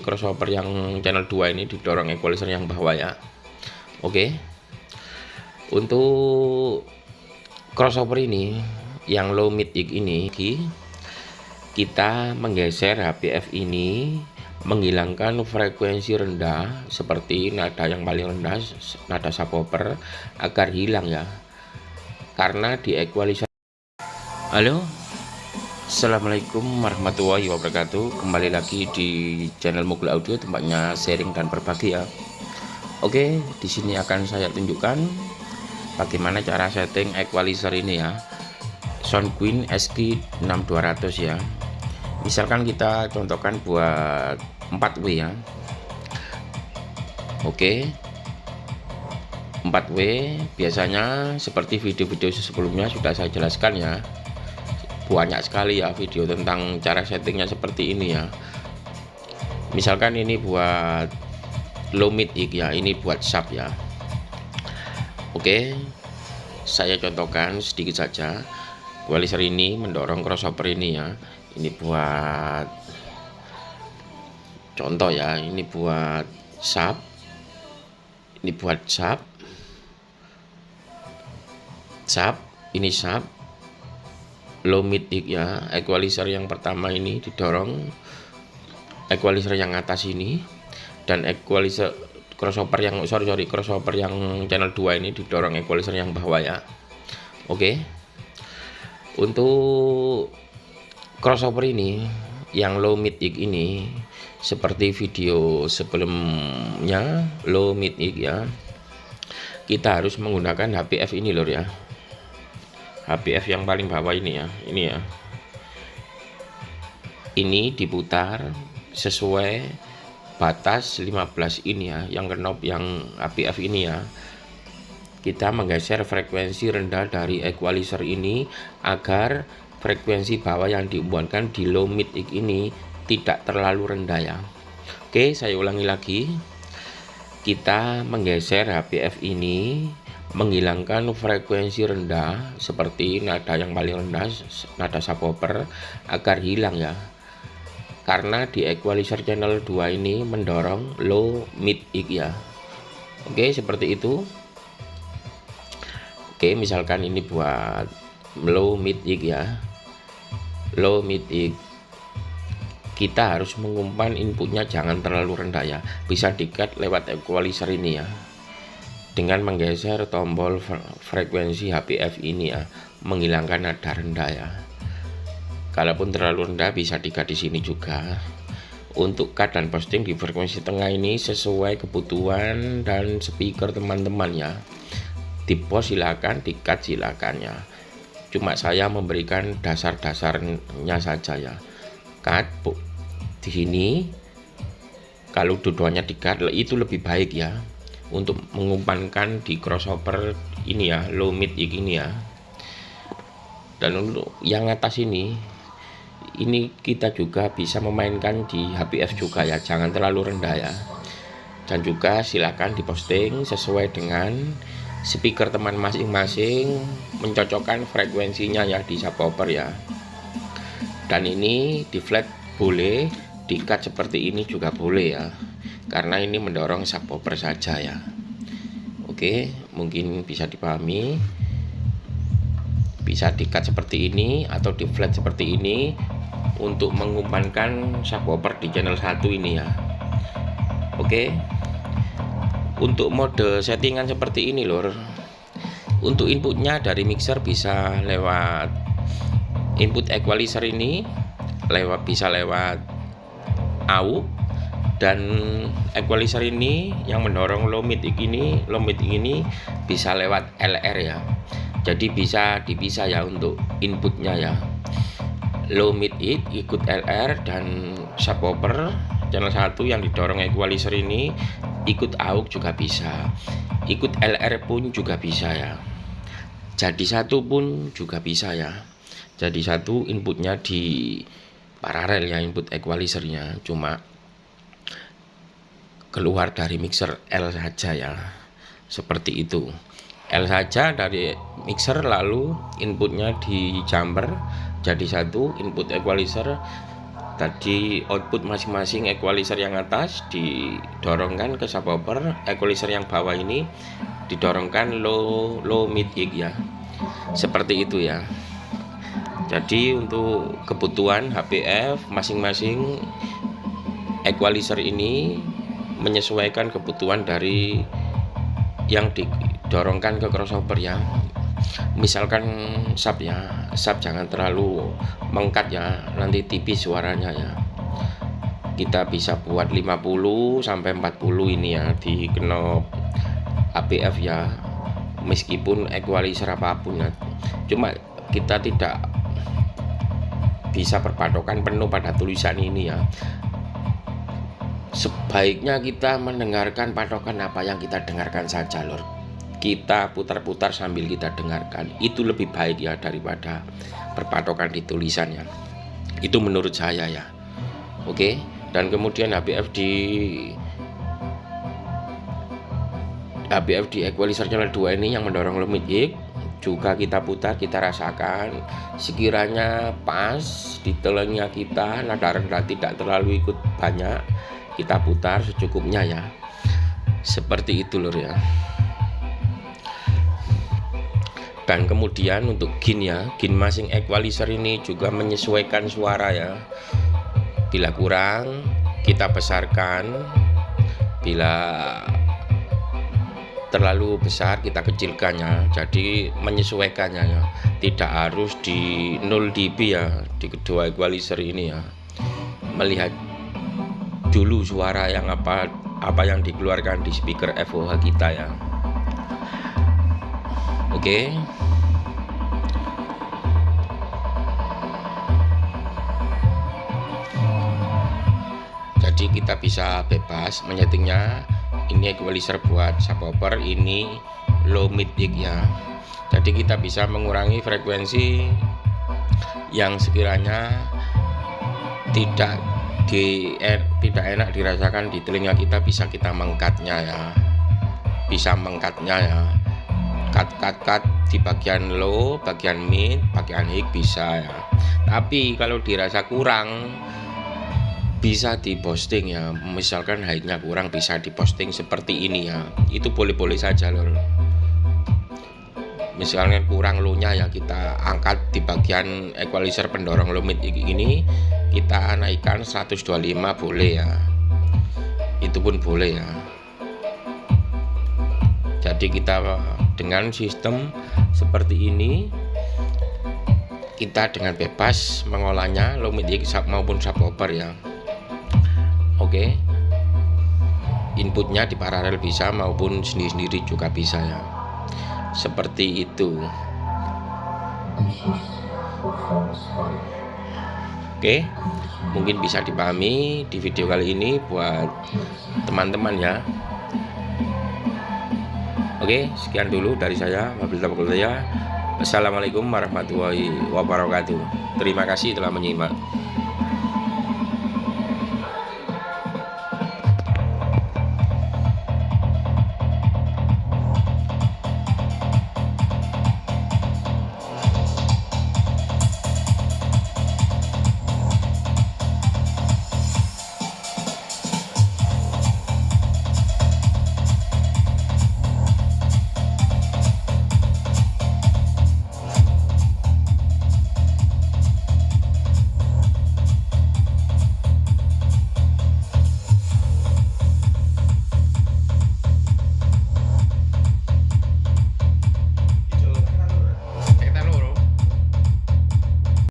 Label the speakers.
Speaker 1: crossover yang channel 2 ini didorong equalizer yang bawah ya. Oke. Untuk crossover ini yang low mid ini kita menggeser HPF ini, menghilangkan frekuensi rendah seperti nada yang paling rendah, nada subwoofer, agar hilang ya, karena di equalizer. Halo, assalamualaikum warahmatullahi wabarakatuh. Kembali lagi di channel Mogul Audio, tempatnya sharing dan berbagi ya. Oke, di sini akan saya tunjukkan bagaimana cara setting equalizer ini ya, Soundqueen SQ6200 ya. Misalkan kita contohkan buat 4W ya. Oke, 4W biasanya seperti video-video sebelumnya sudah saya jelaskan ya, banyak sekali ya video tentang cara settingnya seperti ini ya. Misalkan ini buat low mid ya, ini buat sub ya. Oke, saya contohkan sedikit saja. Equalizer ini mendorong crossover ini ya. Ini buat contoh ya, ini buat sub, ini buat sub, ini sub, low mid ya. Equalizer yang pertama ini didorong equalizer yang atas ini, dan equalizer crossover yang crossover yang channel 2 ini didorong equalizer yang bawah ya. Oke. Untuk crossover ini yang low mid ini seperti video sebelumnya low mid ya, kita harus menggunakan HPF ini lor ya. HPF yang paling bawah ini ya, ini diputar sesuai batas 15 ini ya, yang knob yang HPF ini ya. Kita menggeser frekuensi rendah dari equalizer ini agar frekuensi bawah yang diumumkan di low mid ini tidak terlalu rendah ya. Oke, saya ulangi lagi. Kita menggeser HPF ini, menghilangkan frekuensi rendah seperti nada yang paling rendah, nada subwoofer, agar hilang ya, karena di equalizer channel 2 ini mendorong low mid ya. Oke, seperti itu. Oke, misalkan ini buat low mid ya, low mid kita harus mengumpan inputnya jangan terlalu rendah ya, bisa di-cut lewat equalizer ini ya, dengan menggeser tombol frekuensi HPF ini ya, menghilangkan nada rendah ya. Kalaupun terlalu rendah bisa di-cut di sini juga. Untuk cut dan posting di frekuensi tengah ini sesuai kebutuhan dan speaker teman-teman ya. Di post silakan, di cut silakan ya. Cuma saya memberikan dasar-dasarnya saja ya. Cut di sini, kalau dua-duanya di cut itu lebih baik ya, untuk mengumpankan di crossover ini ya, low mid ini ya. Dan untuk yang atas ini kita juga bisa memainkan di HPF juga ya, jangan terlalu rendah ya. Dan juga silakan diposting sesuai dengan speaker teman masing-masing, mencocokkan frekuensinya ya di subwoofer ya. Dan ini di flat boleh, di cut seperti ini juga boleh ya, karena ini mendorong subwoofer saja ya. Oke, mungkin bisa dipahami. Bisa di cut seperti ini atau di flat seperti ini untuk mengumpankan subwoofer di channel 1 ini ya. Oke. Untuk mode settingan seperti ini lor. Untuk inputnya dari mixer bisa lewat input equalizer ini, bisa lewat AUX, dan equalizer ini yang mendorong low mid ini bisa lewat LR ya. Jadi bisa dipisah ya untuk inputnya ya. Low mid ikut LR, dan subwoofer channel 1 yang didorong equalizer ini ikut AUX juga bisa, ikut LR pun juga bisa ya. Jadi satu pun juga bisa ya. Jadi satu inputnya di paralel ya, input equalizernya, cuma keluar dari mixer L saja ya. Seperti itu. L saja dari mixer, lalu inputnya di jumper jadi satu, input equalizer Tadi output masing-masing equalizer yang atas didorongkan ke subwoofer, equalizer yang bawah ini didorongkan low mid gig ya. Seperti itu ya. Jadi untuk kebutuhan HPF masing-masing equalizer ini menyesuaikan kebutuhan dari yang didorongkan ke crossover ya. Misalkan sub ya, sub jangan terlalu mengkat ya, nanti tipis suaranya ya. Kita bisa buat 50 sampai 40 ini ya di knob HPF ya, meskipun equalizer apapun ya. Cuma kita tidak bisa berpatokan penuh pada tulisan ini ya. Sebaiknya kita mendengarkan patokan apa yang kita dengarkan saja lor. Kita putar-putar sambil kita dengarkan, itu lebih baik ya daripada berpatokan di tulisannya. Itu menurut saya ya. Oke. Dan kemudian HPF di equalizer channel 2 ini yang mendorong low mid gig juga kita putar, kita rasakan sekiranya pas di telinga kita, nada rendah tidak terlalu ikut banyak, kita putar secukupnya ya. Seperti itu lor ya. Dan kemudian untuk gain ya, gain masing equalizer ini juga menyesuaikan suara ya. Bila kurang kita besarkan, bila terlalu besar kita kecilkannya. Jadi menyesuaikannya ya. Tidak harus di 0 dB ya di kedua equalizer ini ya. Melihat dulu suara yang apa yang dikeluarkan di speaker FOH kita ya. Oke. Jadi kita bisa bebas menyetingnya. Ini equalizer buat subwoofer, ini low mid gig ya. Jadi kita bisa mengurangi frekuensi yang sekiranya tidak enak dirasakan di telinga kita, bisa kita mengcutnya ya. Bisa mengcutnya ya. Cut di bagian low, bagian mid, bagian high bisa ya. Tapi kalau dirasa kurang bisa diposting ya, misalkan high-nya kurang bisa diposting seperti ini ya, itu boleh-boleh saja loh. Misalnya kurang low-nya ya, kita angkat di bagian equalizer pendorong low mid ini, kita naikkan 125 boleh ya, itu pun boleh ya. Jadi kita dengan sistem seperti ini, kita dengan bebas mengolahnya low mid maupun subwoofer ya. Oke. Inputnya di paralel bisa maupun sendiri-sendiri juga bisa ya. Seperti itu. Oke. Mungkin bisa dipahami di video kali ini buat teman-teman ya. Oke, sekian dulu dari saya. Wassalamualaikum warahmatullahi wabarakatuh. Terima kasih telah menyimak.